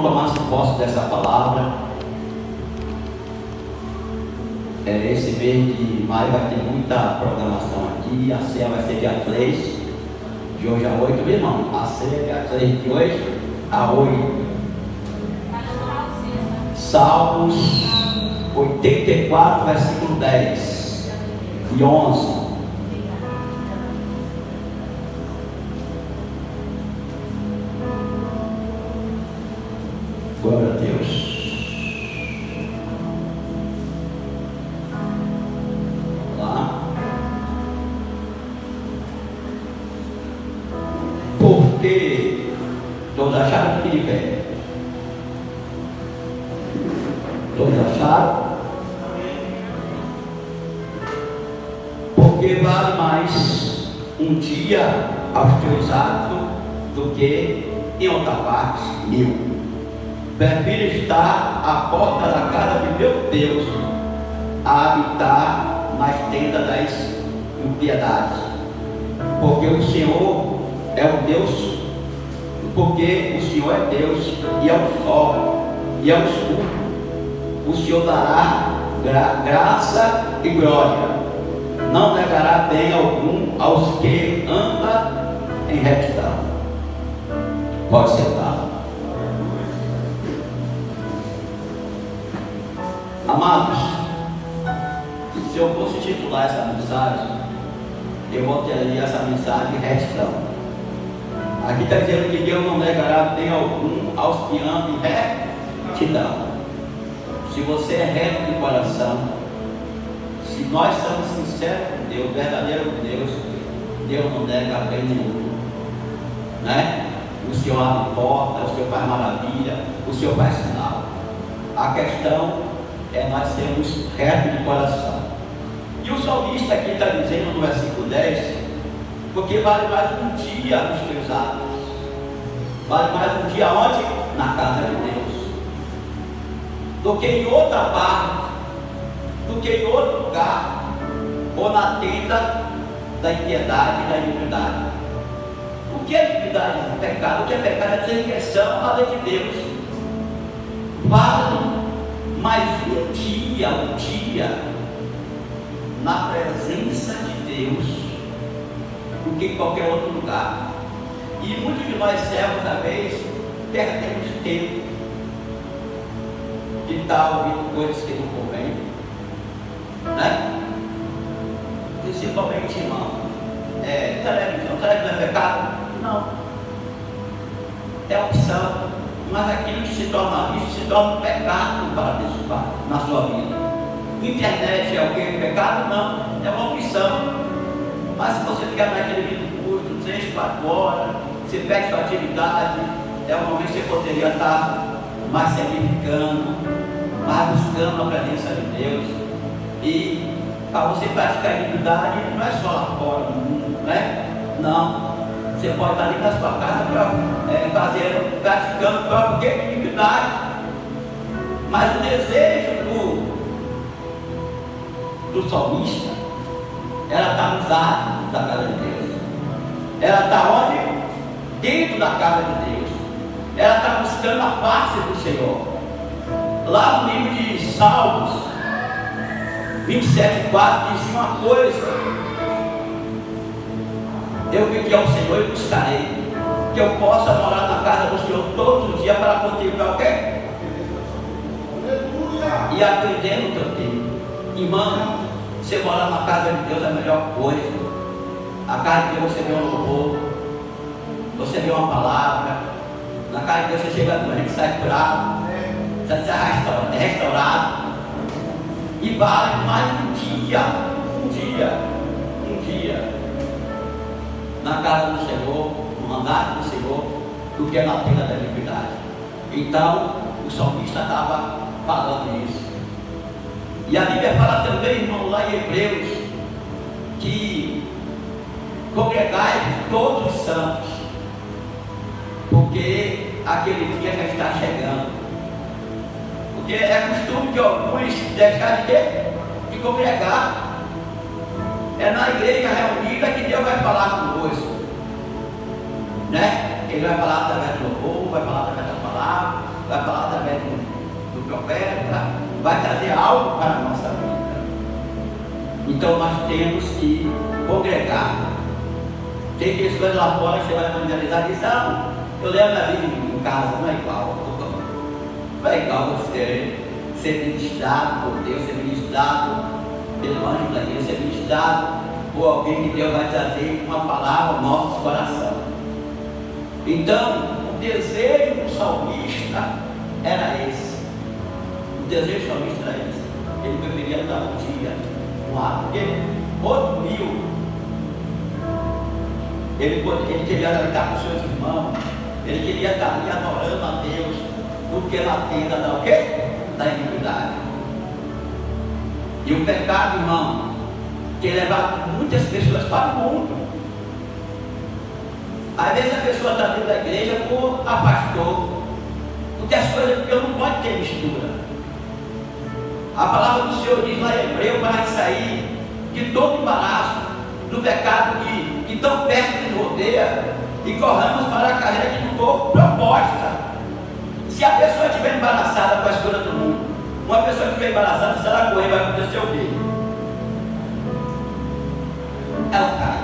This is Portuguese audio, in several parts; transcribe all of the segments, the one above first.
Tomasse posse dessa palavra. Esse mês de maio vai ter muita programação aqui. A ceia vai ser dia 3, de hoje a 8, meu irmão. A ceia é dia 3, de hoje a 8. Salmos 84, versículo 10 e 11. Glória a Deus. Lá. Porque todos acharam que de pé. Todos acharam? Porque vale mais um dia aos teus atos do que em outra parte 1000. Prefiro estar à porta da casa de meu Deus a habitar nas tendas das impiedades. Porque o Senhor é o Deus, porque o Senhor é Deus e é o sol e é o escudo. O Senhor dará graça e glória. Não negará bem algum aos que andam em retidão. Pode sentar. Amados, se eu fosse titular essa mensagem, eu botaria essa mensagem retidão. Aqui está dizendo que Deus não negará bem algum aos que andam em retidão. Se você é reto de coração, se nós somos sinceros com Deus, verdadeiro com Deus, Deus não nega bem nenhum, né? O Senhor abre porta, o Senhor faz maravilha, o Senhor faz sinal. A questão é nós sermos retos de coração. E o salmista aqui está dizendo no versículo 10, porque vale mais um dia nos teus atos. Vale mais um dia onde? Na casa de Deus. Do que em outra parte, do que em outro lugar, ou na tenda da impiedade e da iniquidade. O que é iniquidade? O pecado. O que é pecado? É transgressão à lei de Deus. Vale mais um dia na presença de Deus do que em qualquer outro lugar. E muitos de nós servos, às vezes, perdemos tempo de estar ouvindo coisas que não convêm, né? Principalmente, irmão, televisão é pecado? Não, é opção. Mas aquilo que se torna isso se torna um pecado para Deus na sua vida. Internet é o que? Pecado? Não, é uma opção. Mas se você ficar naquele vídeo curto, 3, 4 horas, você perde sua atividade, é um momento que você poderia estar mais se edificando, mais buscando a presença de Deus. E para você praticar a iniquidade, não é só lá fora no mundo, né? Não. Você pode estar ali na sua casa praticando qualquer iniquidade. Mas o desejo do salmista era estar nos atos da casa de Deus. Era estar onde? Dentro da casa de Deus. Era estar buscando a face do Senhor. Lá no livro de Salmos 27:4 diz uma coisa: eu pedi ao Senhor e buscarei, que eu possa morar na casa do Senhor todos os dias para contemplar o quê? E aprender no teu tempo. Irmão, você morar na casa de Deus é a melhor coisa. A casa de Deus você vê um louvor, você vê uma palavra. Na casa de Deus você chega doente, sai curado, você sai restaurado. E vale mais um dia na casa do Senhor, no andar do Senhor, do que na tenda da iniquidade. Então, o salmista estava falando isso. E a Bíblia fala também, irmão, lá em Hebreus, que congregai todos os santos, porque aquele dia já está chegando. Porque é costume de alguns deixar de congregar. É na igreja reunida que Deus vai falar conosco, né? Ele vai falar através do louvor, vai falar através da palavra, vai falar através do profeta, vai trazer algo para a nossa vida. Então nós temos que congregar. Tem pessoas lá fora que você vai evangelizar e diz, não, eu levo a vida em casa, não é igual. Não é igual você ser ministrado por Deus, ser ministrado pelo anjo da igreja, ser ministrado por alguém que Deus vai trazer uma palavra ao nosso coração. Então, o desejo do salmista era esse. O desejo do salmista era esse. Ele preferia dar um dia no ar, porque outro mil, ele queria estar com seus irmãos, ele queria estar ali adorando a Deus, do que na tenda da o quê? Da iniquidade. E o pecado, irmão, tem levado muitas pessoas para o mundo. Às vezes a pessoa está dentro da igreja por a pastor, porque as coisas não pode ter mistura. A palavra do Senhor diz lá em Hebreu para sair de todo embaraço, do pecado que tão perto nos rodeia, e corramos para a carreira que nos foi proposta. Se a pessoa estiver embaraçada com as coisas do mundo, uma pessoa que estiver embaraçada, se ela correr, vai acontecer o quê? Ela cai.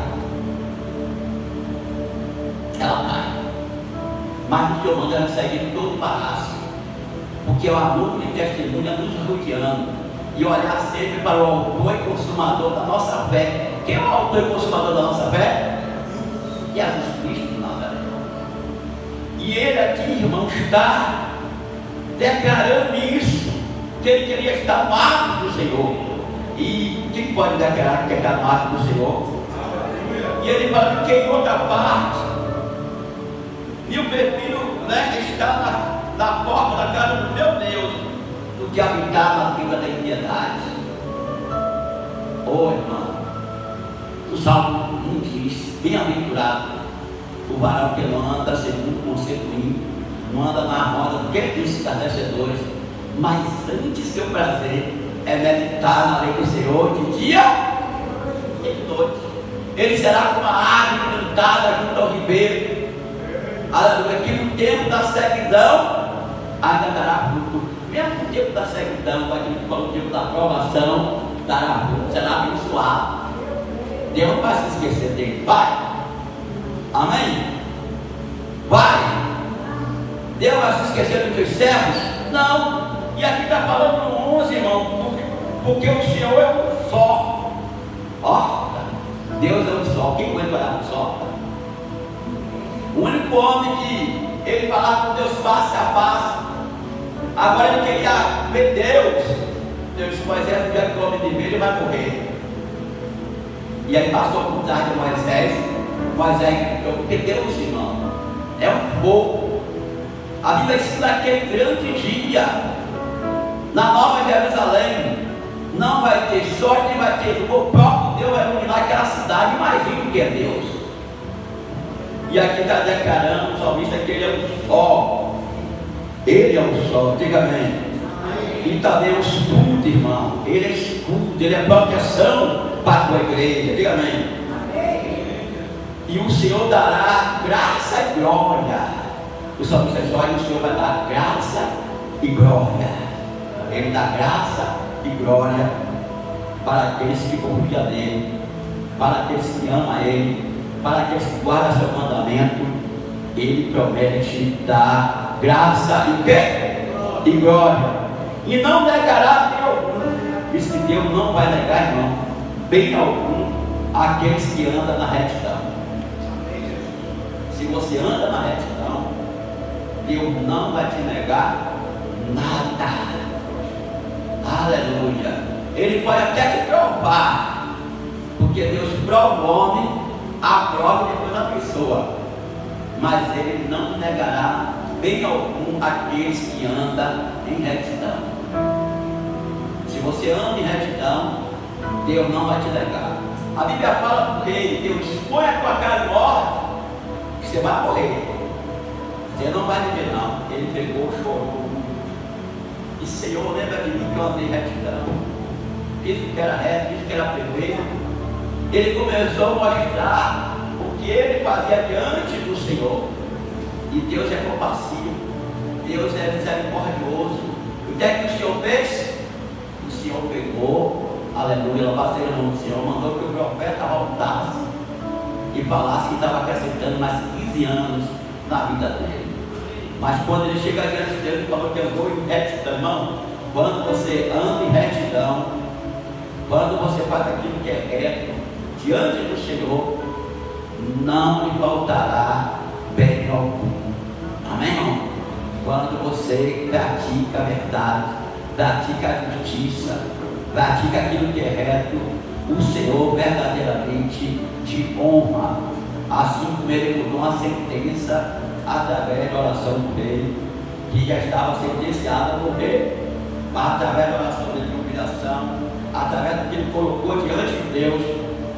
Ela cai. Mas o Senhor manda ela sair de todo embaraço, porque o amor de testemunha nos rodeando, e olhar sempre para o autor e consumador da nossa fé. Quem é o autor e consumador da nossa fé? Jesus Cristo de Nazaré. E ele aqui, irmão, está declarando isso, que ele queria estar no ato do Senhor. E quem pode declarar que quer estar no ato do Senhor? E ele fala que em outra parte, e eu prefiro estar na porta da casa do meu Deus, do que habitar na vida da impiedade. Oh, irmão, o Salmo 1 diz, bem-aventurado o varão que não anda segundo o conceito ímpio, não anda na roda dos escarnecedores, mas antes seu prazer é meditar na lei do Senhor de dia e de noite. Ele será como a árvore plantada junto ao ribeiro, aleluia, que no tempo da ceguidão ainda dará fruto. Mesmo no tempo da ceguidão, no tempo da provação, dará fruto, será abençoado. Deus não vai se esquecer dele, vai. Amém? Vai. Deus vai se esquecer dos teus servos? Não. E aqui está falando no 11, irmão, porque o Senhor é um só. Ó, Deus é um só. Quem aguenta olhar no só? O único homem que ele falava com Deus face a face. Agora ele queria ver Deus. Deus disse, Moisés, no dia que o homem de ver, ele vai morrer. E aí passou por trás de Moisés, porque Deus, irmão, é um fogo. A Bíblia diz que naquele grande dia, na Nova Jerusalém, não vai ter sorte, nem vai ter luz. O próprio Deus vai iluminar aquela cidade. Imagina o que é Deus. E aqui está declarando o salmista que ele é o sol. Ele é o sol, diga amém. E também o escudo, irmão. Ele é escudo, ele é proteção para a tua igreja, diga amém. E o Senhor dará graça e glória. O salmista diz, olha, o Senhor vai dar graça e glória. Ele dá graça e glória para aqueles que confiam nele, para aqueles que amam Ele, para aqueles que guardam seu mandamento. Ele promete dar graça e o quê? E glória. E não negará Deus. Diz que Deus não vai negar, irmão, bem algum, aqueles que andam na retidão. Se você anda na retidão, Deus não vai te negar nada. Aleluia. Ele pode até te provar, porque Deus prova o homem, aprova depois a pessoa, mas Ele não negará bem algum aqueles que andam em retidão. Se você anda em retidão, Deus não vai te negar. A Bíblia fala para o rei, Deus põe a tua cara de morte, que você vai morrer. Você não vai viver não. Ele pegou, chorou. E Senhor, lembra de mim que eu andei em retidão. Disse que era reto, disse que era perfeito. Ele começou a mostrar o que ele fazia diante do Senhor. E Deus é compassivo. Deus é misericordioso. O que é que o Senhor fez? O Senhor pegou, aleluia, louvado seja o nome do Senhor, mandou que o profeta voltasse e falasse que estava acrescentando mais 15 anos na vida dele. Mas quando ele chega diante de Deus e falou que andou em retidão, irmão, quando você anda em retidão, quando você faz aquilo que é reto, diante do Senhor, não lhe faltará bem algum. Amém, irmão? Quando você pratica a verdade, pratica a justiça, pratica aquilo que é reto, o Senhor verdadeiramente te honra, assim como Ele mudou uma sentença através da oração dele, que já estava sentenciado a morrer, mas através da oração dele de humilhação, através do que ele colocou diante de Deus,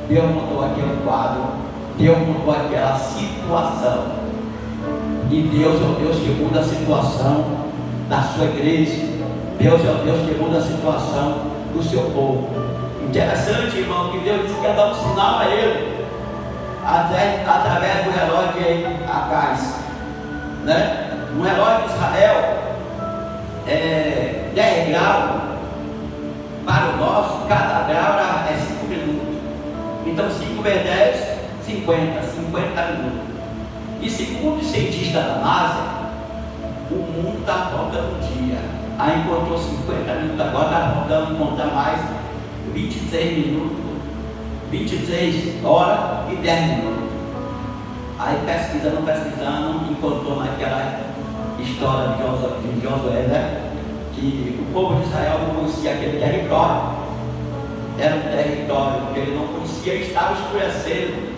Deus mudou aquele quadro, Deus mudou aquela situação. E Deus é o Deus que muda a situação da sua igreja. Deus é o Deus que muda a situação do seu povo. Interessante, irmão, que Deus disse que ia dar um sinal a ele através do relógio de Acais, né? No relógio de Israel, 10 graus para o nosso, cada grau é 5 minutos. Então 5 vezes 10, 50 minutos. E segundo os cientistas da NASA, o mundo está faltando um dia. Aí encontrou 50 minutos, agora está faltando encontrar mais 26 minutos, 26 horas e 10 minutos. Aí pesquisando, encontrou naquela história de Josué, né? Que o povo de Israel não conhecia aquele território. Era um território que ele não conhecia, estava escurecendo.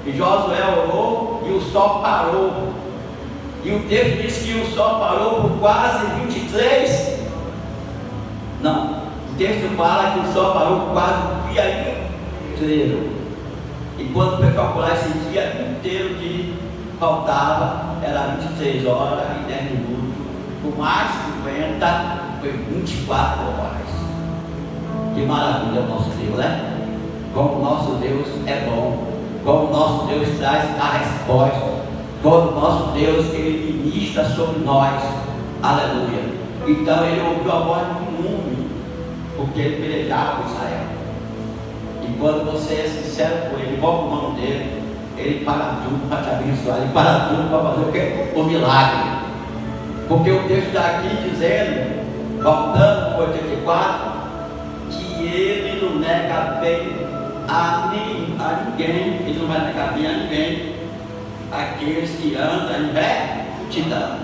E Josué orou e o sol parou. E o texto diz que o sol parou por quase 23. Não, o texto fala que o sol parou por quase um dia inteiro. E quando foi calcular esse dia inteiro que faltava, era 26 horas e 10 minutos. Por mais 50, foi 24 horas. Que maravilha o nosso Deus, né? Como o nosso Deus é bom. Como o nosso Deus traz a resposta, como o nosso Deus, Ele ministra sobre nós, aleluia. Então Ele ouviu a voz do mundo, porque Ele pelejava com Israel. E quando você é sincero com Ele, igual com o nome dele, Ele para tudo para te abençoar, Ele para tudo para fazer o quê? O milagre. Porque o texto está aqui dizendo, voltando para 84, que Ele não nega bem a ninguém, Ele não vai negar bem a ninguém, aqueles que andam em retidão.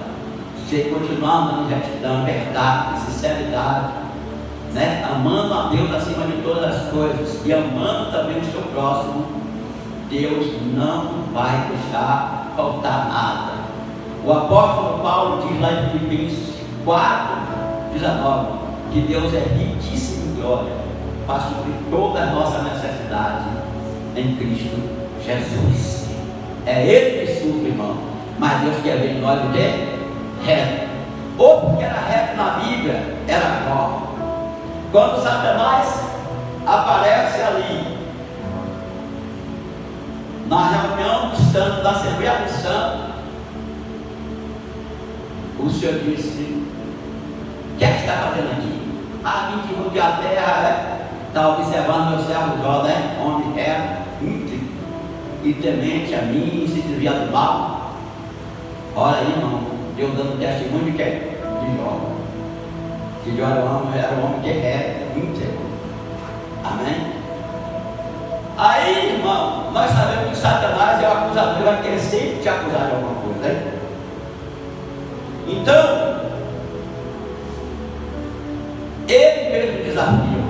Você continuar andando em retidão, verdade, sinceridade, né? Amando a Deus acima de todas as coisas e amando também o seu próximo, Deus não vai deixar faltar nada. O apóstolo Paulo diz lá em Filipenses 4:19 que Deus é riquíssimo em glória para suprir toda a nossa necessidade em Cristo Jesus. É Ele que supre, irmão. Mas Deus quer ver em nós o quê? Reto. Outro que era reto na Bíblia era Jó. Quando Satanás aparece ali na reunião dos santos, da Assembleia dos Santos, o Senhor disse: o que é que está fazendo aqui? Vim de rodear a terra, está observando meu servo Jó, né? Homem íntegro e temente a mim, se desviar do mal. Olha aí, irmão, Deus dando testemunho de quem? De Jó. Que Jó era um homem que é íntegro. Amém? Aí, irmão, nós sabemos que Satanás é o acusador, vai querer sempre te acusar de alguma coisa, né? Então, ele mesmo desafiou.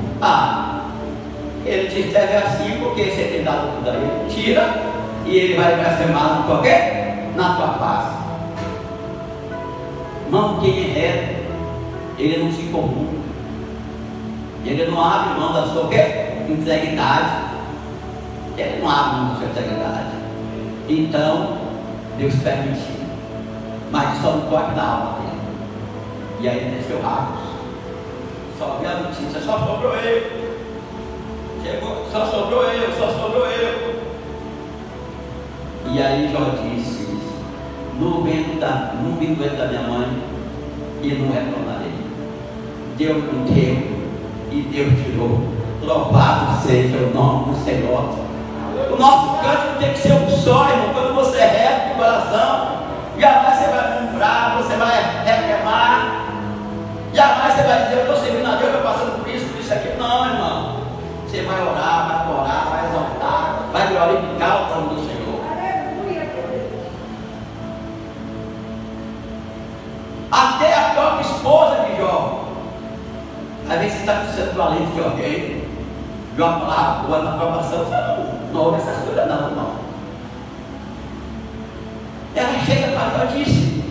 Ele te serve assim porque você tem dado tudo a ele. Tira e ele vai blasfemar na tua quê? Na tua face. Irmão, quem é reto, ele não se corrompe. Ele não abre mão da sua quê? Integridade. Ele não abre mão da sua integridade. Então, Deus permitiu. Mas só não pode dar alma dele. E aí ele desceu rápido. Só vi a notícia, só sobrou eu. Chegou, só sobrou eu. E aí Jó disse: no ventre da minha mãe, e não retornarei. Deus me deu e Deus tirou. Louvado seja o nome do Senhor. O nosso cântico tem que ser um só, irmão. Quando você é reto de coração, jamais você vai murmurar, você vai reclamar, jamais você vai dizer: eu estou servindo a Deus, eu estou passando por isso aqui. Não, irmão. Você vai orar, vai adorar, vai exaltar, vai glorificar o nome do Senhor. Até a própria esposa de Jó, às vezes você está precisando do alento de alguém, de uma palavra boa na aprovação, não ouve essas coisas não, irmão. Ela chega para Jó e disse: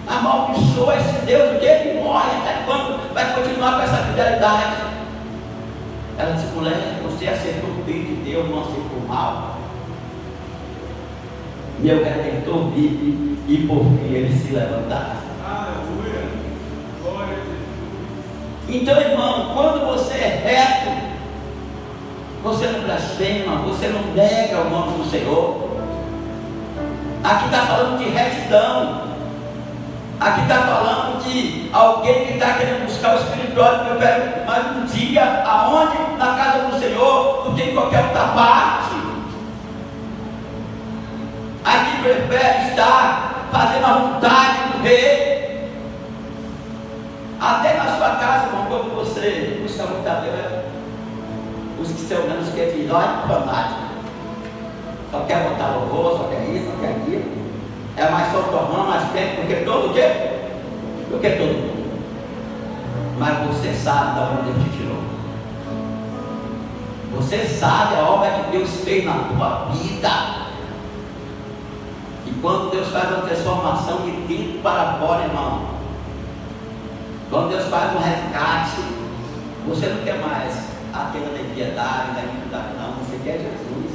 amaldiçoa esse Deus, que ele morre, até quando vai continuar com essa fidelidade? Ela disse: mulher, você aceitou o bem de Deus, não aceitou o mal. Meu Redentor vive e por fim ele se levantará. Aleluia! Glória a Deus! Então, irmão, quando você é reto, você não blasfema, você não nega o nome do Senhor. Aqui está falando de retidão. Aqui está falando de alguém que está querendo buscar o espiritual. Eu quero mais um dia, aonde? Na casa do Senhor, do que em qualquer outra parte. Aqui prefere estar fazendo a vontade do rei. Até na sua casa, irmão, quando você busca muito a Deus, os que são menos que de nós, fanáticos, só quer botar louvor, só quer isso, só quer aquilo. É mais só tornando mais tempo do que todo o quê? Do que todo mundo. Mas você sabe da onde Deus te tirou. Você sabe a obra que Deus fez na tua vida. E quando Deus faz uma transformação de dentro para fora, irmão, quando Deus faz um resgate, você não quer mais aquela da impiedade, da iniquidade, não. Você quer Jesus.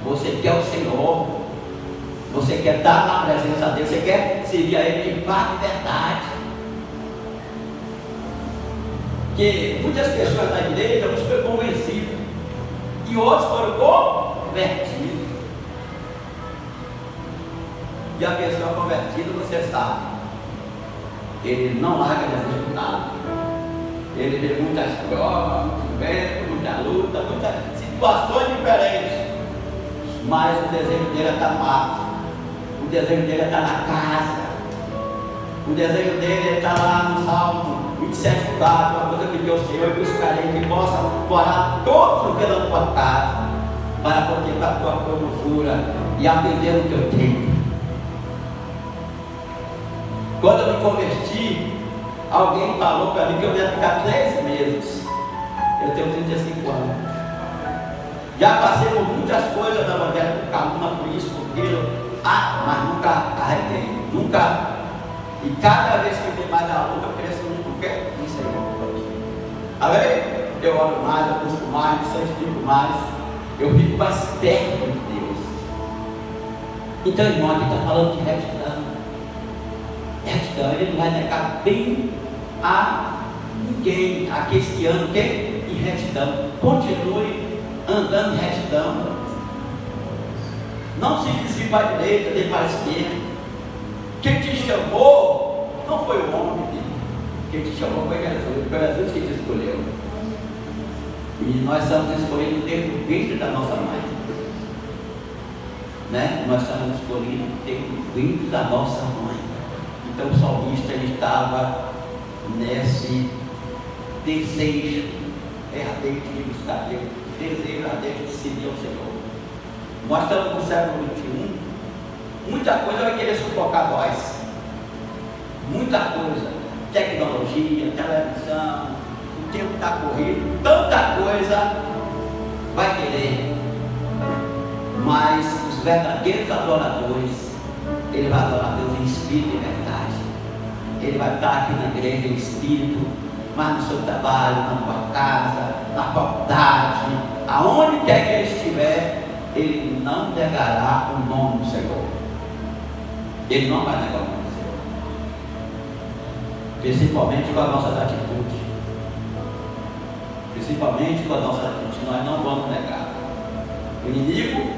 Você quer o Senhor. Você quer estar na presença dele. Você quer servir a Ele em paz e verdade. Porque muitas pessoas da igreja não foram convencidas e outros foram convertidos. E a pessoa convertida, você sabe, ele não larga Jesus por nada. Ele vê muitas provas, muito vento, muita luta, muitas situações diferentes. Mas o desejo dele é estar no mar. O desejo dele é estar na casa. O desejo dele é estar lá no Salmo 27, 4, uma coisa que Deus Senhor, eu buscarei que possa morar todos pela tua casa, para contemplar a tua formosura e aprender o teu tempo. Quando eu me converti, alguém falou para mim que eu ia ficar 3 meses. Eu tenho 35 anos. Já passei por muitas coisas da evangelho, por calúnia, por isso, por aquilo, mas nunca arreguei, nunca. E cada vez que vem mais na luta, eu cresço muito, porque isso aí. Amém? Eu oro mais, eu busco mais, eu santifico mais, eu fico mais perto de Deus. Então, irmão, aqui está falando de retidão. Retidão, ele não vai negar bem a ninguém, aqueles que andam em retidão. Continue andando em retidão. Não se desvie para a direita, nem para a esquerda. Quem te chamou não foi o homem. Quem te chamou foi Jesus. Foi Jesus que te escolheu. E nós estamos escolhendo desde o ventre da nossa mãe. Né? Nós estamos escolhendo desde o ventre da nossa mãe. Então o salmista estava nesse desejo ardente de buscar Deus, desejo ardente de servir ao Senhor. Nós estamos no século XXI, muita coisa vai querer sufocar nós, muita coisa, tecnologia, televisão, o tempo está corrido, tanta coisa vai querer, mas os verdadeiros adoradores, ele vai adorar Deus em espírito e verdade. Ele vai estar aqui na igreja em espírito, mas no seu trabalho, na sua casa, na faculdade, aonde quer que ele estiver, ele não negará o nome do Senhor. Ele não vai negar o nome do Senhor. Principalmente com as nossas atitudes. Principalmente com as nossas atitudes, nós não vamos negar. O inimigo,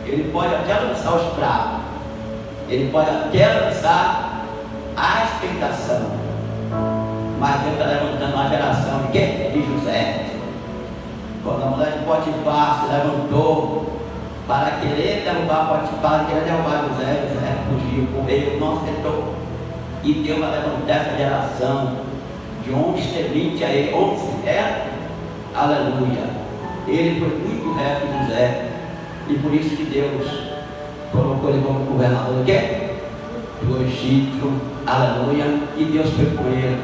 ele pode até lançar os pratos, Ele pode até lançar a tentação, mas Deus está levantando uma geração de quê? De José. Quando a mulher de Potifar se levantou para querer derrubar Potifar, querer derrubar José, José fugiu, correu, não aceitou. E Deus vai levantar essa geração de homens tementes a ele, homens retos, aleluia. Ele foi muito reto, José, e por isso que Deus colocou ele como governador do quê? Do Egito, aleluia. E Deus foi com ele,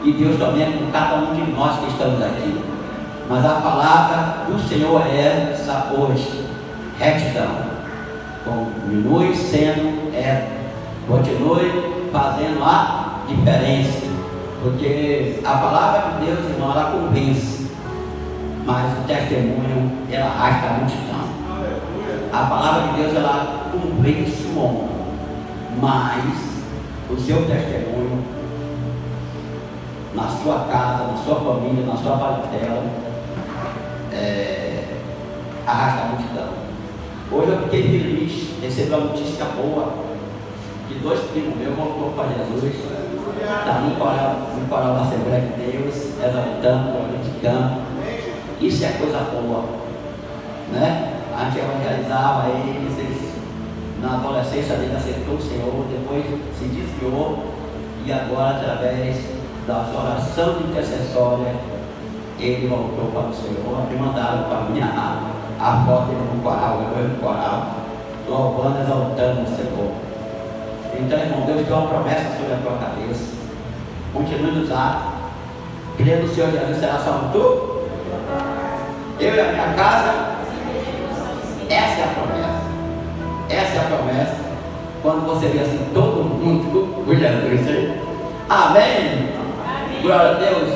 e Deus também é com cada um de nós que estamos aqui. Mas a palavra do Senhor é essa hoje: retidão. Continue sendo continue fazendo a diferença, porque a palavra de Deus, irmão, ela convence, mas o testemunho, ela arrasta a multidão. A palavra de Deus, ela convence o homem, mas o seu testemunho, na sua casa, na sua família, na sua parentela, arrasta a multidão. Hoje eu fiquei feliz, recebi uma notícia boa, que 2 primos meus voltou para Jesus, está no coral da Assembleia de Deus, exaltando, glorificando. Isso é coisa boa, né? A gente evangelizava eles, na adolescência dele aceitou o Senhor, depois se desviou, e agora, através da oração intercessória, ele voltou para o Senhor. Me mandaram para mim a foto dele no coral, eu no coral, louvando, exaltando o Senhor. Então, irmão, Deus deu uma promessa sobre a tua cabeça. Continue nos atos, crendo no Senhor Jesus será salvo tu, eu e a minha casa. Essa é a promessa. Essa é a promessa. Quando você vê assim todo mundo, o Jesus, amém? Glória a Deus.